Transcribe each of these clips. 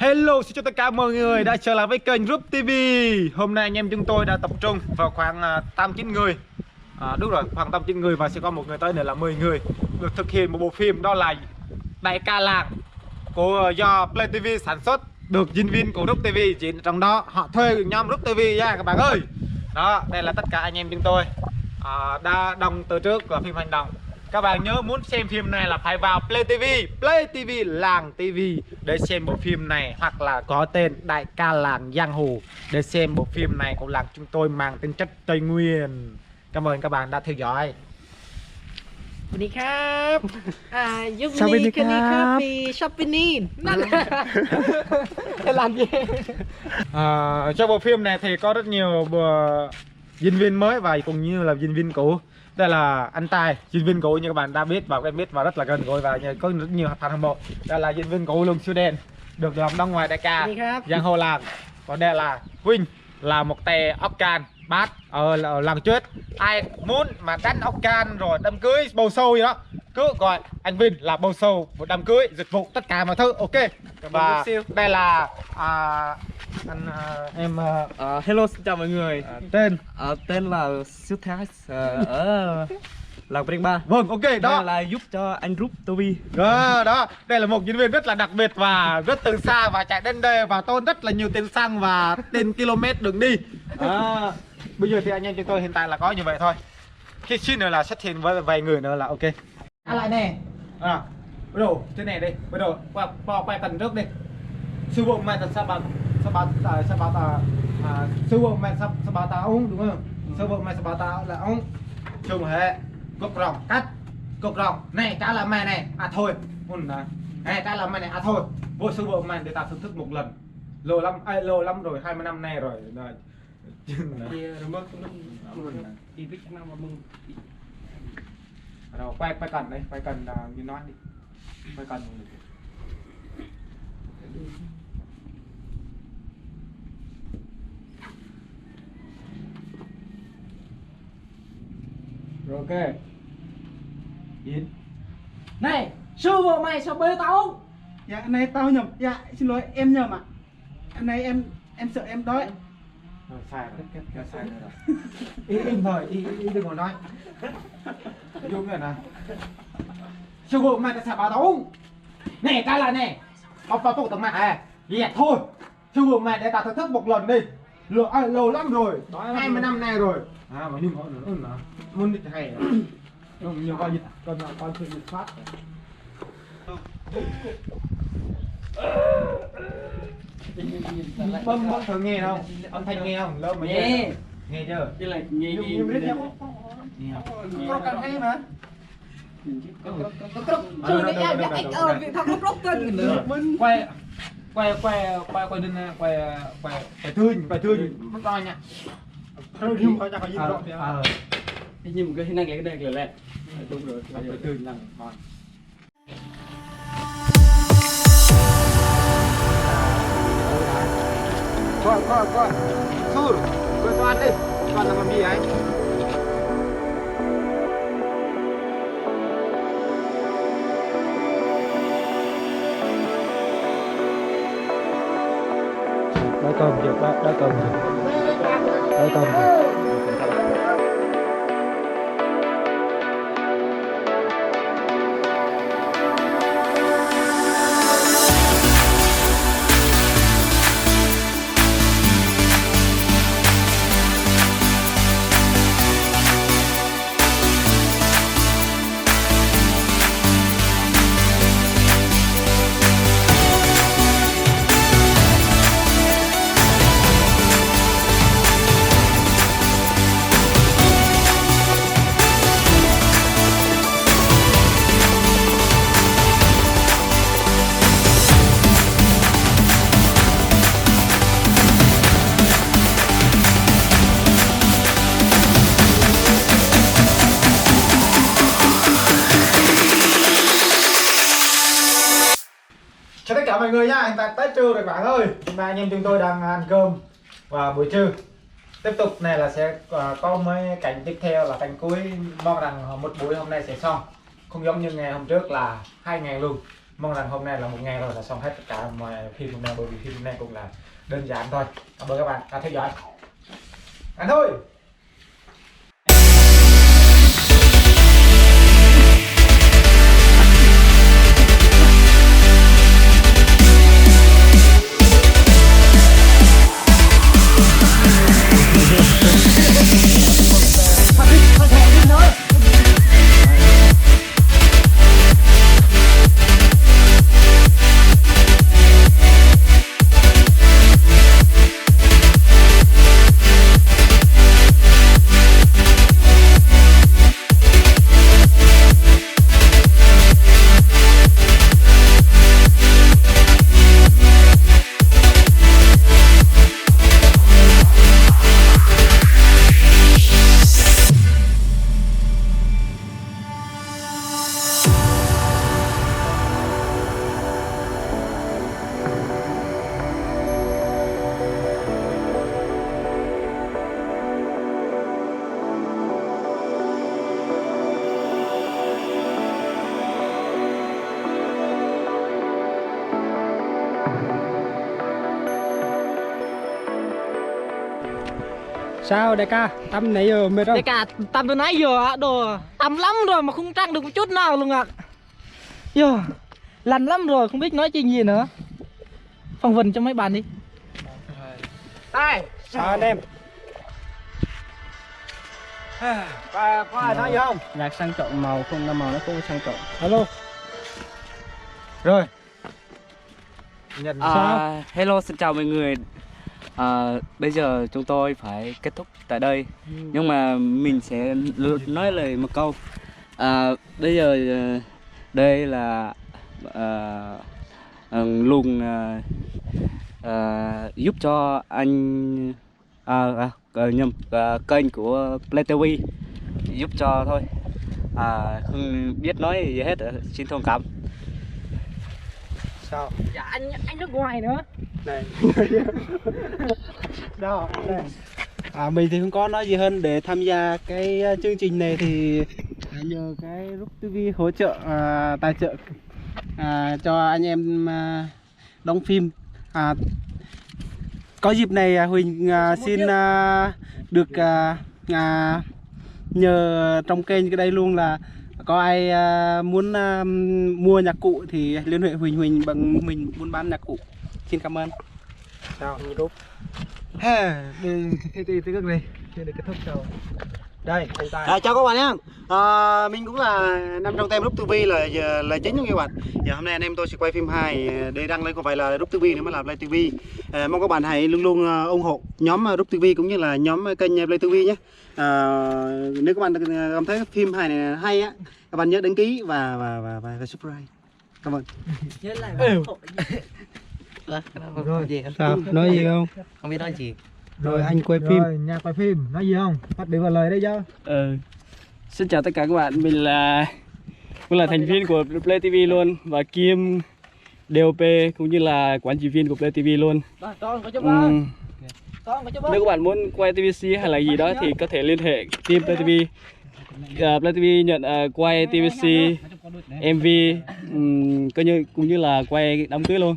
Hello, xin chào tất cả mọi người đã trở lại với kênh Rub TV. Hôm nay anh em chúng tôi đã tập trung vào khoảng 8-9 người. Đúng rồi, khoảng 8-9 người và sẽ có một người tới nữa là 10 người được thực hiện một bộ phim, đó là Đại ca làng do Play TV sản xuất, được diễn viên của Rub TV diễn trong đó. Họ thuê nhóm Rub TV nha các bạn ơi. Đó, đây là tất cả anh em chúng tôi đã đóng từ trước là phim hành động. Các bạn nhớ muốn xem phim này là phải vào Play TV làng TV để xem bộ phim này, hoặc là có tên Đại ca làng giang hồ để xem bộ phim này của làng chúng tôi mang tính chất Tây Nguyên. Cảm ơn các bạn đã theo dõi. สวัสดีครับยุคนี้คืนนี้ครับมีช็อปปิ้งนี่นั่นจะlàm gì Trong bộ phim này thì có rất nhiều diễn viên mới và cũng như là diễn viên cũ. Đây là anh Tài, diễn viên cũ như các bạn đã biết và quen biết và rất là gần gũi và có rất nhiều fan hâm mộ. Đây là diễn viên cũ Lương Siêu Đen, được làm đóng ngoài Đại ca giang hồ làng. Còn đây là Huynh, là một tè ốc can bát ở làng Chuyết. Ai muốn mà đánh ốc can rồi đám cưới bầu sâu gì đó cứ gọi anh Vinh là bầu sâu, một đám cưới dịch vụ tất cả mọi thứ ok. Và đây là anh em hello, xin chào mọi người. Tên là Siêu Thái ở làng Preng Ba. Vâng, ok, đó là giúp cho anh Rub TV. Đó, đây là một diễn viên rất là đặc biệt và rất từ xa và chạy đến đây và tốn rất là nhiều tiền xăng và tiền km đường đi. Bây giờ thì anh em chúng tôi hiện tại là có như vậy thôi. Khi xíu nữa là xuất hiện với vài người nữa là ok. Lại nè. Bắt đầu thế này đi, bắt đầu quay cần trước đi. Sư phụ mày là sao sư phụ mày sao ta ông đúng không? Sư phụ mày sao ta là ông. Chung hệ cục rồng cắt cục rồng này trả lại mày này thôi này trả lại mày này thôi vô sư phụ mày để tao thưởng thức một lần lâu lắm rồi 20 năm nay rồi rồi quay cần đấy, quay cần như nói đi, quay cần rồi ok. Yến Này, sư phụ mày sao bê tao? Dạ anh này tao nhầm, dạ xin lỗi em nhầm ạ. Anh này em sợ em đói. Rồi sai rồi, sai rồi. Im thôi, đừng có nói. Dung rồi nè. Sư phụ mày sẽ bảo tao. Nè cái là nè. Ông vào tụ tầng mạng này. Dẹt thôi. Sư phụ mày để tao thưởng thức một lần đi. Lâu lắm rồi, 20 năm nay rồi. Mà nhưng có nữa muốn đi hay nhiều con sự dịch phát. Bấm thử nghe không? Âm thanh nghe không? Lâu mà nghe. Nghe chưa? Đây là nghe Có cần hay mà. Chưa đấy em nhắc anh việc thằng nó cân nữa. Quay thương mất coi nha. Nhưng mà phải rõ thì Nhưng cái năng cái đây là đúng rồi, quay thương là ngon. Coi Sur, coi toàn đi, toàn là làm gì ấy. Đói cơm chưa? Đói cơm chưa? Đói cơm chưa? Chào tất cả mọi người nha, hiện tại tới trưa rồi bạn ơi. Hôm nay anh em chúng tôi đang ăn cơm vào buổi trưa. Tiếp tục này là sẽ có mấy cảnh tiếp theo là cảnh cuối, mong rằng một buổi hôm nay sẽ xong. Không giống như ngày hôm trước là 2 ngày luôn. Mong rằng hôm nay là một ngày rồi là xong hết tất cả mọi phim hôm nay, bởi vì phim hôm nay cũng là đơn giản thôi. Cảm ơn các bạn đã theo dõi. Ăn thôi. Sao đại ca, tắm nãy giờ mệt không? Đại ca tắm từ nãy giờ ạ, đồ tắm lắm rồi mà không trang được một chút nào luôn ạ. Yo, lạnh lắm rồi, không biết nói chuyện gì nữa. Phỏng vấn cho mấy bạn đi. Đây, Sao anh em? Có ai nói gì không? Nhạc sang trọng màu không, màu nó không sang trọng. Alo. Rồi. Nhận sao? Hello, xin chào mọi người. Bây giờ chúng tôi phải kết thúc tại đây, nhưng mà mình sẽ nói lời một câu. Bây giờ đây là luôn giúp cho anh kênh của Play TV giúp cho thôi, không biết nói gì hết, xin thông cảm. Sao? dạ anh nước ngoài nữa. Này. Đó, này. Mình thì không có nói gì hơn, để tham gia cái chương trình này thì nhờ cái Rub TV hỗ trợ, tài trợ cho anh em đóng phim. Có dịp này Huỳnh xin được nhờ trong kênh cái đây luôn là có ai muốn mua nhạc cụ thì liên hệ Huỳnh bằng mình buôn bán nhạc cụ. Xin cảm ơn. Sao? Rút. Thì cái này chưa được kết thúc đâu. Đây, anh Tài. Chào các bạn nhé. Mình cũng là nằm trong team Rub TV là chính luôn các bạn. Giờ hôm nay anh em tôi sẽ quay phim hài để đăng lên, không phải là Rub TV nữa mà là Play TV. Mong các bạn hãy luôn luôn ủng hộ nhóm Rub TV cũng như là nhóm kênh Play TV nhé. Nếu các bạn cảm thấy phim hài này hay á, các bạn nhớ đăng ký và subscribe. Cảm ơn. Nhớ lại Rồi, sao? Nói gì không? Không biết nói gì. Rồi anh quay phim. Rồi, nhà quay phim, nói gì không? Phát biểu vào lời đấy chứ. Xin chào tất cả các bạn, mình là thành viên của Play TV luôn và kiêm DOP cũng như là quản trị viên của Play TV luôn. Nếu các bạn muốn quay TVC hay là gì đó thì có thể liên hệ team Play TV. Play TV nhận quay TVC, MV, cũng như là quay đám cưới luôn.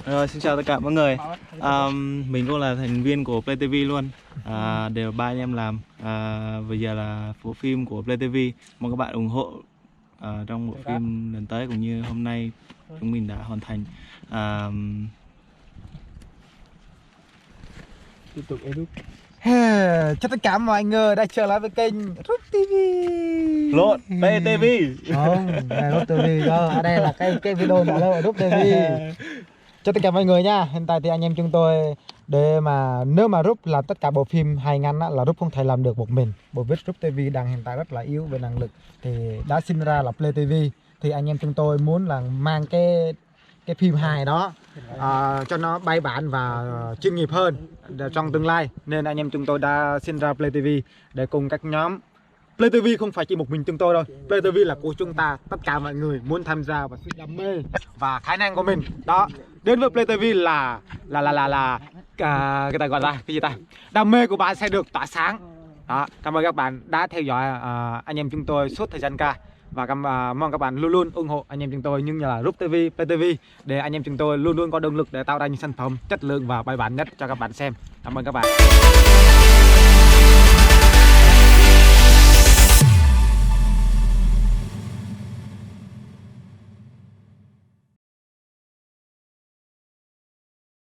Rồi, xin chào tất cả mọi người. Mình cũng là thành viên của Play TV luôn. Đều ba anh em làm. Bây giờ là bộ phim của Play TV. Mong các bạn ủng hộ trong bộ phim lần tới cũng như hôm nay chúng mình đã hoàn thành. Tiếp tục edit. Chào tất cả mọi người đã trở lại với kênh Rub TV. Lộn, Play TV. Không, này Rub TV đó. Ở đây là cái video nữa đâu, Rub TV. Chào tất cả mọi người nha. Hiện tại thì anh em chúng tôi để mà nếu mà Rub làm tất cả bộ phim hài ngắn á, là Rub không thể làm được một mình. Bởi vì Rub TV đang hiện tại rất là yếu về năng lực, thì đã sinh ra là Play TV. Thì anh em chúng tôi muốn là mang cái phim hài đó cho nó bài bản và chuyên nghiệp hơn trong tương lai, nên anh em chúng tôi đã sinh ra Play TV để cùng các nhóm. Play TV không phải chỉ một mình chúng tôi đâu, Play TV là của chúng ta, tất cả mọi người muốn tham gia vào sự đam mê và khả năng của mình đó đến với Play TV là cái ta gọi là cái gì ta, đam mê của bạn sẽ được tỏa sáng Đó, cảm ơn các bạn đã theo dõi anh em chúng tôi suốt thời gian qua. Và mong các bạn luôn luôn ủng hộ anh em chúng tôi nhưng là Rub TV, PTV để anh em chúng tôi luôn luôn có động lực để tạo ra những sản phẩm chất lượng và bài bản nhất cho các bạn xem. Cảm ơn các bạn.